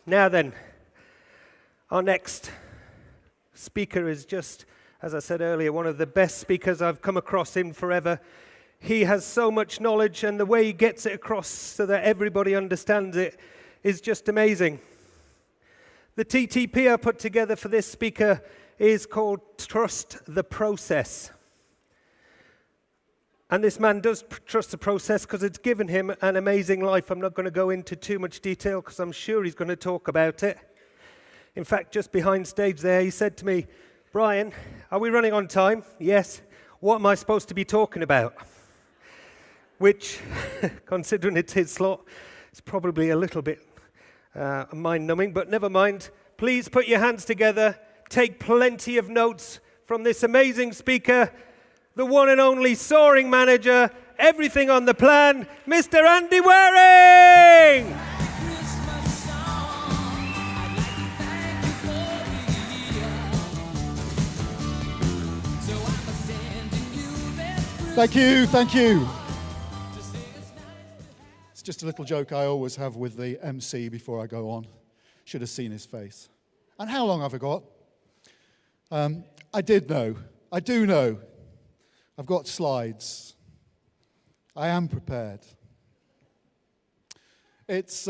Now then, our next speaker is just, as I said earlier, one of the best speakers I've come across in forever. He has so much knowledge, and the way he gets it across so that everybody understands it is just amazing. The TTP I put together for this speaker is called Trust the Process. And this man does trust the process because it's given him an amazing life. I'm not going to go into too much detail because I'm sure he's going to talk about it. In fact, just behind stage there, he said to me, "Brian, are we running on time?" "Yes." "What am I supposed to be talking about?" Which, considering it's his slot, is probably a little bit mind-numbing, but never mind. Please put your hands together. Take plenty of notes from this amazing speaker, the one and only soaring manager, everything on the plan, Mr. Andy Waring! Thank you. It's just a little joke I always have with the MC before I go on. Should have seen his face. And how long have I got? I do know. I've got slides. I am prepared. It's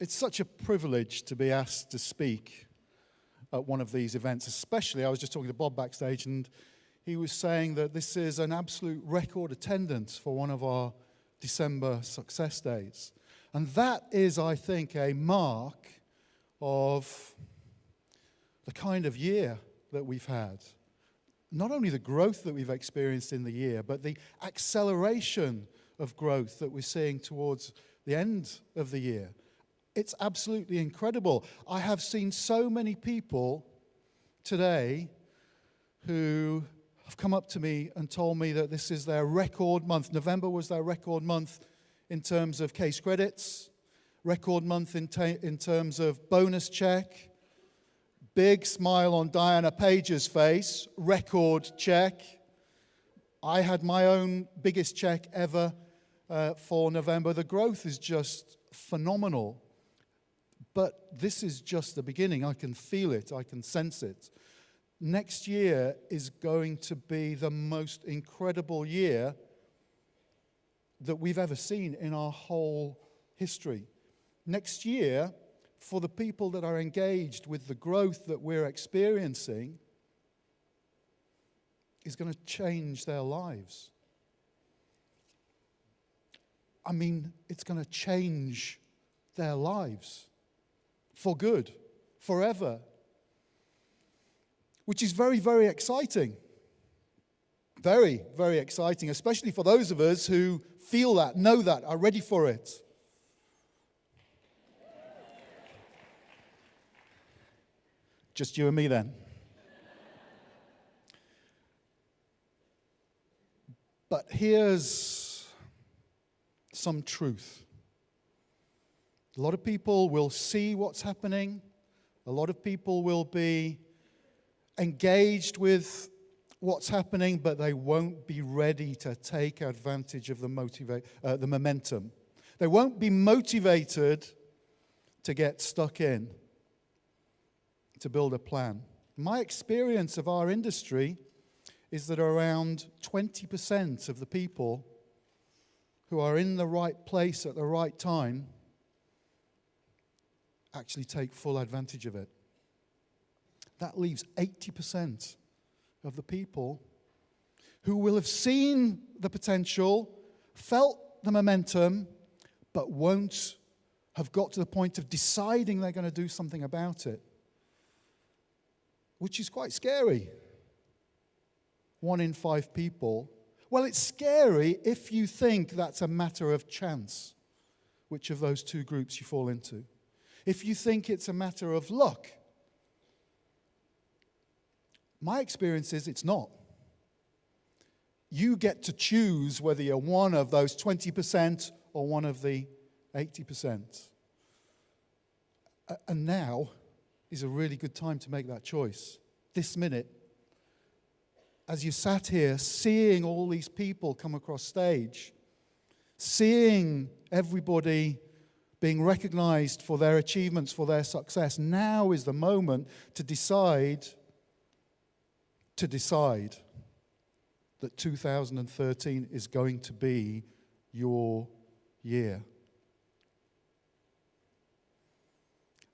such a privilege to be asked to speak at one of these events, especially, I was just talking to Bob backstage, and he was saying that this is an absolute record attendance for one of our December success days. And that is, I think, a mark of the kind of year that we've had. Not only the growth that we've experienced in the year, but the acceleration of growth that we're seeing towards the end of the year. It's absolutely incredible. I have seen so many people today who have come up to me and told me that this is their record month. November was their record month in terms of case credits, record month in terms of bonus check. Big smile on Diana Page's face, record check. I had my own biggest check ever for November. The growth is just phenomenal. But this is just the beginning. I can feel it. I can sense it. Next year is going to be the most incredible year that we've ever seen in our whole history. Next year, for the people that are engaged with the growth that we're experiencing, is going to change their lives. I mean, it's going to change their lives for good, forever, which is very, very exciting. Very, very exciting, especially for those of us who feel that, know that, are ready for it. Just you and me then. But here's some truth. A lot of people will see what's happening. A lot of people will be engaged with what's happening, but they won't be ready to take advantage of the momentum. They won't be motivated to get stuck in, to build a plan. My experience of our industry is that around 20% of the people who are in the right place at the right time actually take full advantage of it. That leaves 80% of the people who will have seen the potential, felt the momentum, but won't have got to the point of deciding they're going to do something about it. Which is quite scary. 1 in 5 people. Well, it's scary if you think that's a matter of chance, which of those two groups you fall into. If you think it's a matter of luck. My experience is it's not. You get to choose whether you're one of those 20% or one of the 80%. And now is a really good time to make that choice. This minute, as you sat here seeing all these people come across stage, seeing everybody being recognized for their achievements, for their success. Now is the moment to decide that 2013 is going to be your year.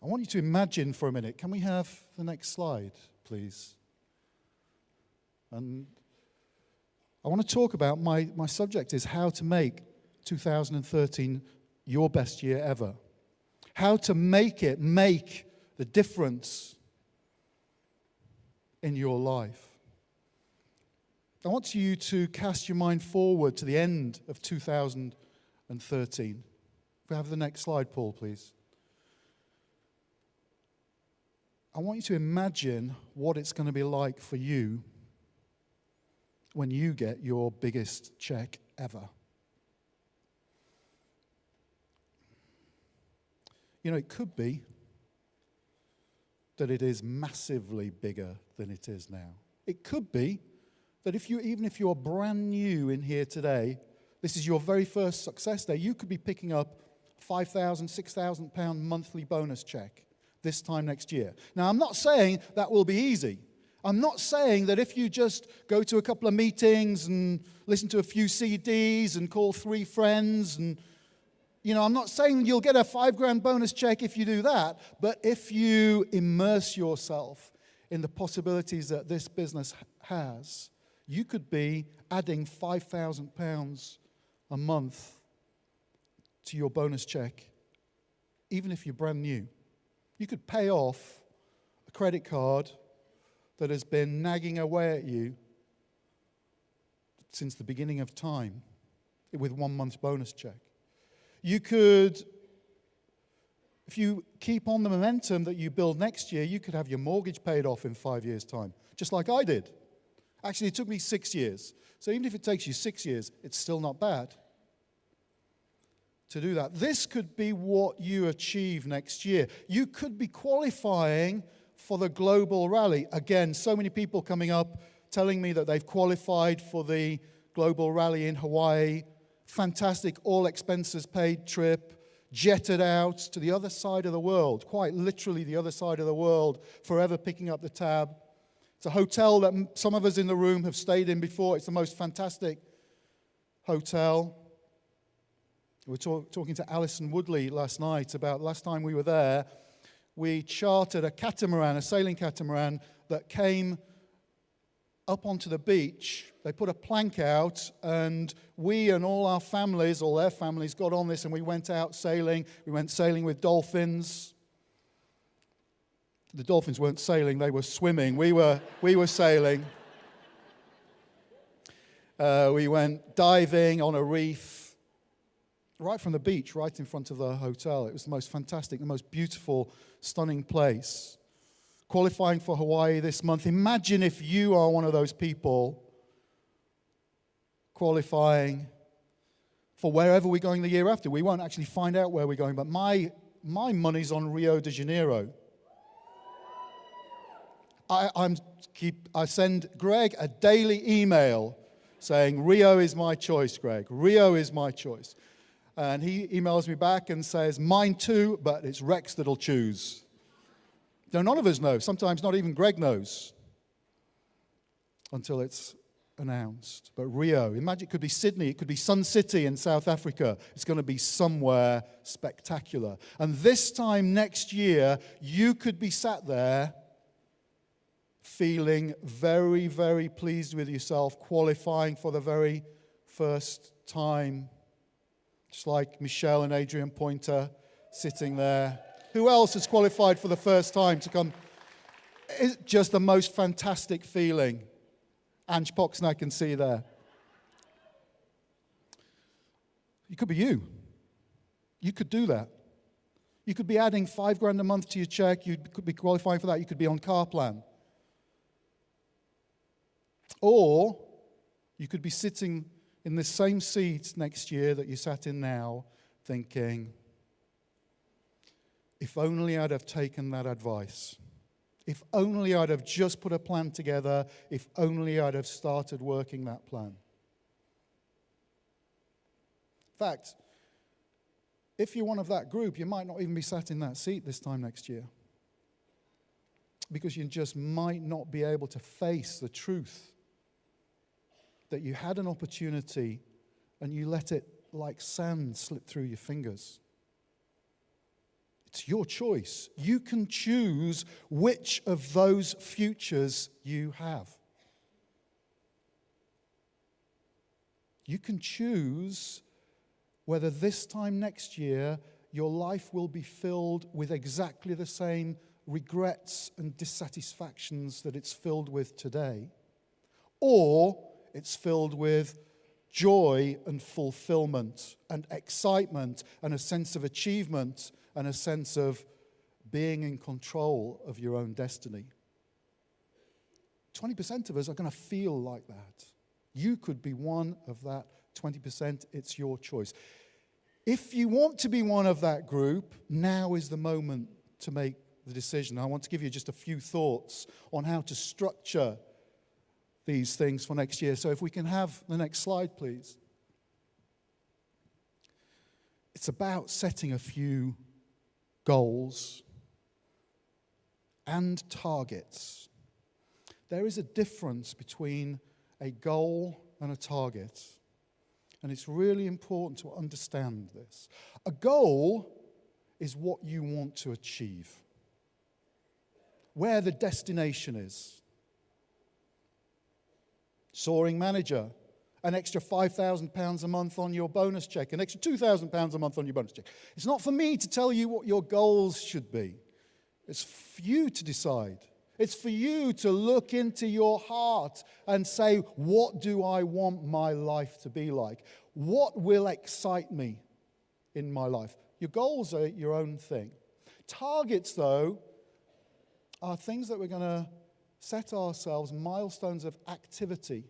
I want you to imagine for a minute. Can we have the next slide, please? And I want to talk about my subject is how to make 2013 your best year ever. How to make the difference in your life. I want you to cast your mind forward to the end of 2013. If we have the next slide, Paul, please. I want you to imagine what it's going to be like for you when you get your biggest check ever. You know, it could be that it is massively bigger than it is now. It could be that even if you're brand new in here today, this is your very first success day, you could be picking up £5,000, £6,000 monthly bonus check this time next year. Now, I'm not saying that will be easy. I'm not saying that if you just go to a couple of meetings and listen to a few CDs and call 3 friends and, I'm not saying you'll get a £5,000 bonus check if you do that, but if you immerse yourself in the possibilities that this business has, you could be adding £5,000 a month to your bonus check, even if you're brand new. You could pay off a credit card that has been nagging away at you since the beginning of time with 1 month's bonus check. You could, if you keep on the momentum that you build next year, you could have your mortgage paid off in 5 years' time, just like I did. Actually, it took me 6 years. So even if it takes you 6 years, it's still not bad to do that. This could be what you achieve next year. You could be qualifying for the global rally. Again, so many people coming up telling me that they've qualified for the global rally in Hawaii. Fantastic, all expenses paid trip, jetted out to the other side of the world, quite literally the other side of the world, forever picking up the tab. It's a hotel that some of us in the room have stayed in before. It's the most fantastic hotel. We were talking to Alison Woodley last night about last time we were there. We chartered a catamaran, a sailing catamaran, that came up onto the beach. They put a plank out, and we and all our families, all their families, got on this, and we went out sailing. We went sailing with dolphins. The dolphins weren't sailing, they were swimming. We were sailing. We went diving on a reef, right from the beach, right in front of the hotel. It was the most fantastic, the most beautiful, stunning place. Qualifying for Hawaii this month. Imagine if you are one of those people qualifying for wherever we're going the year after. We won't actually find out where we're going, but my money's on Rio de Janeiro. I send Greg a daily email saying, Rio is my choice, Greg. Rio is my choice. And he emails me back and says, mine too, but it's Rex that'll choose. Now, none of us know. Sometimes not even Greg knows until it's announced. But Rio, imagine it could be Sydney, it could be Sun City in South Africa. It's going to be somewhere spectacular. And this time next year, you could be sat there feeling very, very pleased with yourself, qualifying for the very first time. Just like Michelle and Adrian Pointer sitting there. Who else has qualified for the first time to come? It's just the most fantastic feeling. Ange Poxon, I can see there. It could be you. You could do that. You could be adding $5,000 a month to your check. You could be qualifying for that. You could be on car plan. Or you could be sitting in the same seat next year that you sat in now, thinking, if only I'd have taken that advice. If only I'd have just put a plan together. If only I'd have started working that plan. In fact, if you're one of that group, you might not even be sat in that seat this time next year. Because you just might not be able to face the truth that you had an opportunity and you let it like sand slip through your fingers. It's your choice. You can choose which of those futures you have. You can choose whether this time next year your life will be filled with exactly the same regrets and dissatisfactions that it's filled with today, or it's filled with joy and fulfillment and excitement and a sense of achievement and a sense of being in control of your own destiny. 20% of us are going to feel like that. You could be one of that 20%. It's your choice. If you want to be one of that group, now is the moment to make the decision. I want to give you just a few thoughts on how to structure these things for next year. So if we can have the next slide, please. It's about setting a few goals and targets. There is a difference between a goal and a target. And it's really important to understand this. A goal is what you want to achieve, where the destination is. Soaring manager, an extra £5,000 a month on your bonus check, an extra £2,000 a month on your bonus check. It's not for me to tell you what your goals should be. It's for you to decide. It's for you to look into your heart and say, what do I want my life to be like? What will excite me in my life? Your goals are your own thing. Targets, though, are things that we're going to set ourselves, milestones of activity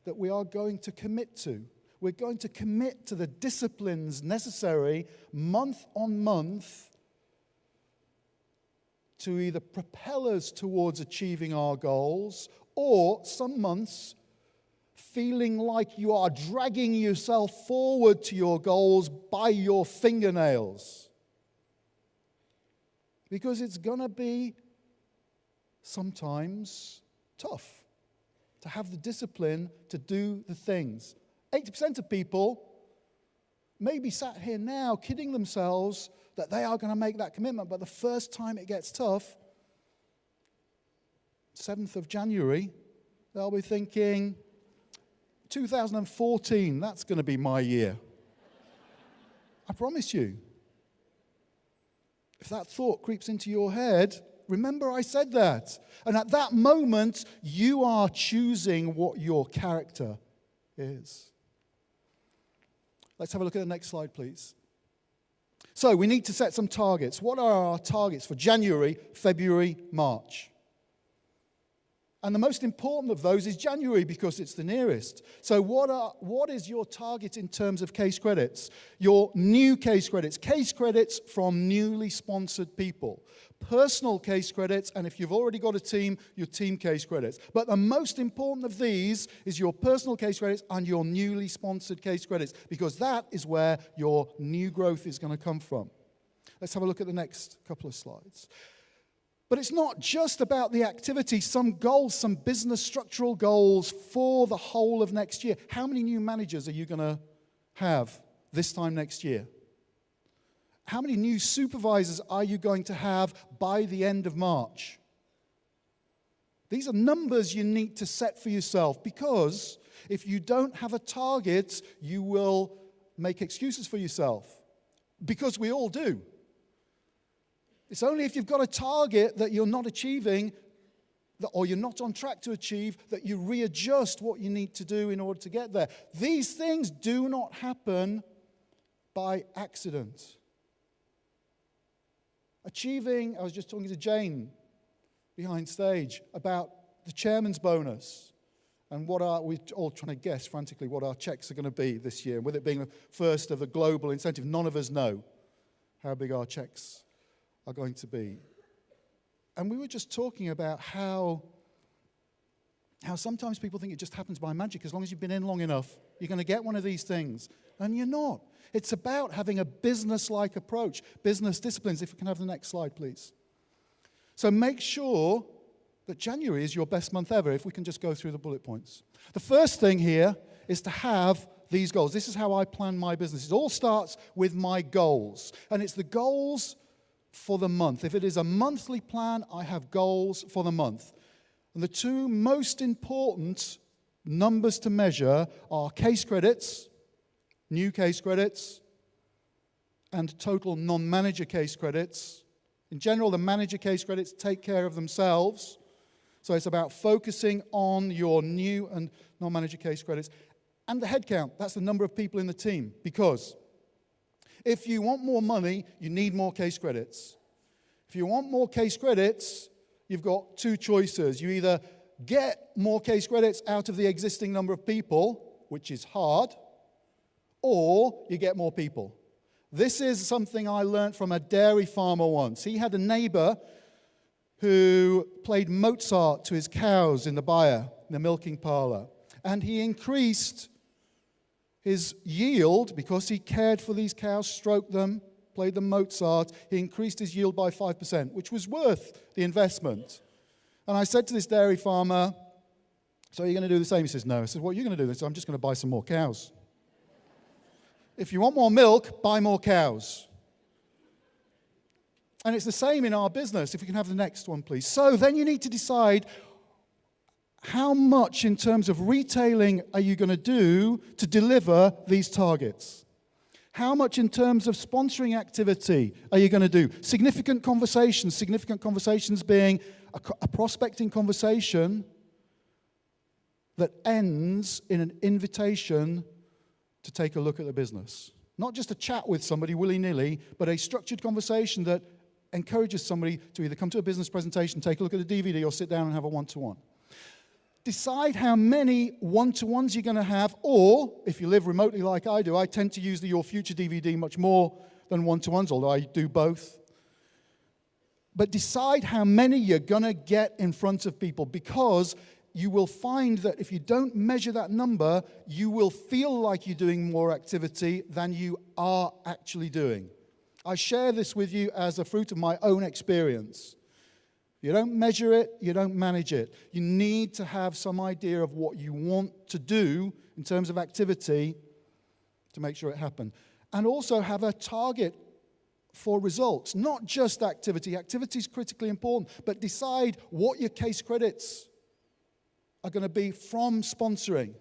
that we are going to commit to. We're going to commit to the disciplines necessary month on month to either propel us towards achieving our goals, or some months feeling like you are dragging yourself forward to your goals by your fingernails. Because it's going to be sometimes tough to have the discipline to do the things. 80% of people may be sat here now kidding themselves that they are going to make that commitment, but the first time it gets tough, 7th of January, they'll be thinking, 2014, that's going to be my year. I promise you. If that thought creeps into your head, remember I said that. And at that moment, you are choosing what your character is. Let's have a look at the next slide, please. So we need to set some targets. What are our targets for January, February, March? And the most important of those is January because it's the nearest. So what is your target in terms of case credits? Your new case credits from newly sponsored people. Personal case credits, and if you've already got a team, your team case credits. But the most important of these is your personal case credits and your newly sponsored case credits, because that is where your new growth is going to come from. Let's have a look at the next couple of slides. But it's not just about the activity, some goals, some business structural goals for the whole of next year. How many new managers are you going to have this time next year? How many new supervisors are you going to have by the end of March? These are numbers you need to set for yourself, because if you don't have a target, you will make excuses for yourself, because we all do. It's only if you've got a target that you're not achieving, or you're not on track to achieve, that you readjust what you need to do in order to get there. These things do not happen by accident. Achieving, I was just talking to Jane behind stage about the chairman's bonus and we're all trying to guess frantically what our checks are going to be this year. With it being the first of the global incentive, none of us know how big our checks are going to be. And we were just talking about how sometimes people think it just happens by magic. As long as you've been in long enough, you're going to get one of these things. And you're not. It's about having a business-like approach, business disciplines. If we can have the next slide, please. So make sure that January is your best month ever, if we can just go through the bullet points. The first thing here is to have these goals. This is how I plan my business. It all starts with my goals. And it's the goals for the month. If it is a monthly plan, I have goals for the month. And the two most important numbers to measure are case credits, new case credits, and total non-manager case credits. In general, the manager case credits take care of themselves. So it's about focusing on your new and non-manager case credits. And the headcount, that's the number of people in the team. Because if you want more money, you need more case credits. If you want more case credits, you've got two choices. You either get more case credits out of the existing number of people, which is hard, or you get more people. This is something I learned from a dairy farmer once. He had a neighbor who played Mozart to his cows in the byre, in the milking parlor. And he increased his yield because he cared for these cows, stroked them, played them Mozart. He increased his yield by 5%, which was worth the investment. And I said to this dairy farmer, so are you going to do the same? He says, no. I said, what are you going to do? He said, I'm just going to buy some more cows. If you want more milk, buy more cows. And it's the same in our business. If we can have the next one, please. So then you need to decide how much in terms of retailing are you going to do to deliver these targets? How much in terms of sponsoring activity are you going to do? Significant conversations being a prospecting conversation that ends in an invitation to take a look at the business. Not just a chat with somebody willy-nilly, but a structured conversation that encourages somebody to either come to a business presentation, take a look at a DVD, or sit down and have a one-to-one. Decide how many one-to-ones you're going to have, or if you live remotely like I do, I tend to use the Your Future DVD much more than one-to-ones, although I do both. But decide how many you're going to get in front of people, because you will find that if you don't measure that number, you will feel like you're doing more activity than you are actually doing. I share this with you as a fruit of my own experience. You don't measure it, you don't manage it. You need to have some idea of what you want to do in terms of activity to make sure it happens. And also have a target for results, not just activity. Activity is critically important, but decide what your case credits are going to be from sponsoring.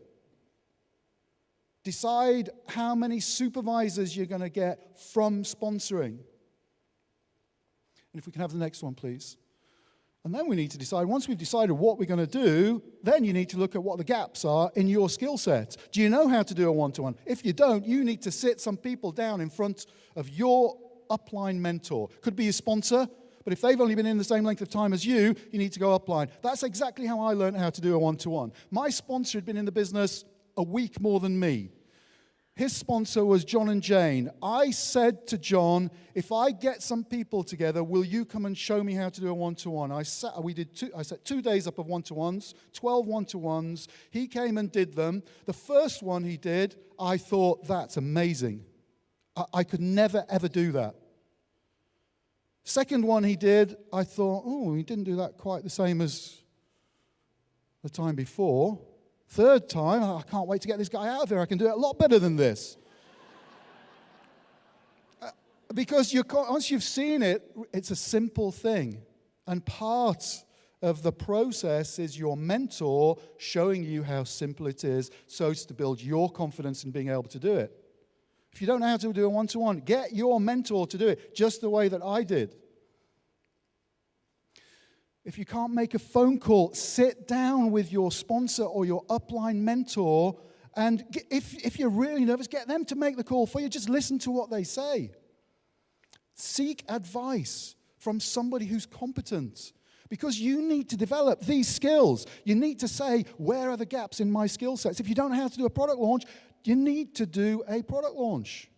Decide how many supervisors you're going to get from sponsoring. And if we can have the next one, please. And then we need to decide, once we've decided what we're going to do, then you need to look at what the gaps are in your skill set. Do you know how to do a one-to-one? If you don't, you need to sit some people down in front of your upline mentor. Could be your sponsor, but if they've only been in the same length of time as you, you need to go upline. That's exactly how I learned how to do a one-to-one. My sponsor had been in the business a week more than me. His sponsor was John and Jane. I said to John, if I get some people together, will you come and show me how to do a one-to-one? I set 2 days up of one-to-ones, 12 one-to-ones. He came and did them. The first one he did, I thought, that's amazing. I could never, ever do that. Second one he did, I thought, oh, he didn't do that quite the same as the time before. Third time, I can't wait to get this guy out of here. I can do it a lot better than this. Because once you've seen it, it's a simple thing. And part of the process is your mentor showing you how simple it is so as to build your confidence in being able to do it. If you don't know how to do a one-to-one, get your mentor to do it just the way that I did. If you can't make a phone call, sit down with your sponsor or your upline mentor, and if you're really nervous, get them to make the call for you. Just listen to what they say. Seek advice from somebody who's competent, because you need to develop these skills. You need to say, where are the gaps in my skill sets? If you don't know how to do a product launch, you need to do a product launch.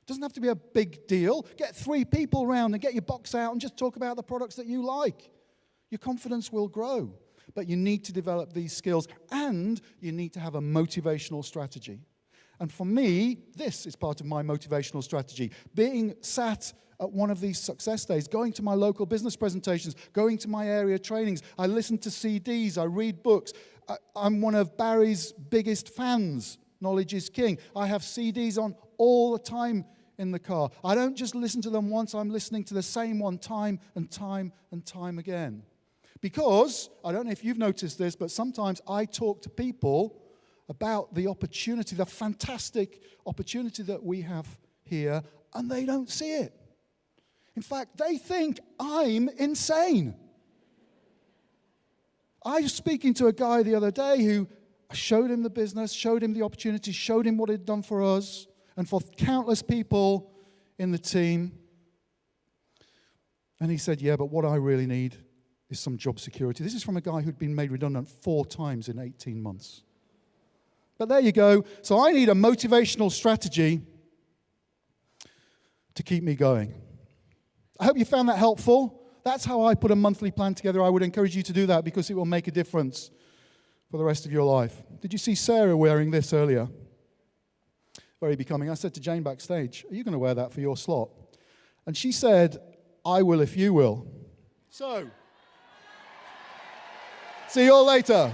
It doesn't have to be a big deal. Get 3 people around and get your box out and just talk about the products that you like. Your confidence will grow. But you need to develop these skills, and you need to have a motivational strategy. And for me, this is part of my motivational strategy. Being sat at one of these success days, going to my local business presentations, going to my area trainings. I listen to CDs, I read books. I'm one of Barry's biggest fans. Knowledge is king. I have CDs on all the time in the car. I don't just listen to them once, I'm listening to the same one time and time and time again. Because, I don't know if you've noticed this, but sometimes I talk to people about the opportunity, the fantastic opportunity that we have here, and they don't see it. In fact, they think I'm insane. I was speaking to a guy the other day who showed him the business, showed him the opportunity, showed him what it had done for us and for countless people in the team. And he said, yeah, but what I really need is some job security. This is from a guy who'd been made redundant 4 times in 18 months. But there you go. So I need a motivational strategy to keep me going. I hope you found that helpful. That's how I put a monthly plan together. I would encourage you to do that because it will make a difference for the rest of your life. Did you see Sarah wearing this earlier? Very becoming. I said to Jane backstage, are you going to wear that for your slot? And she said, I will if you will. So, see you all later.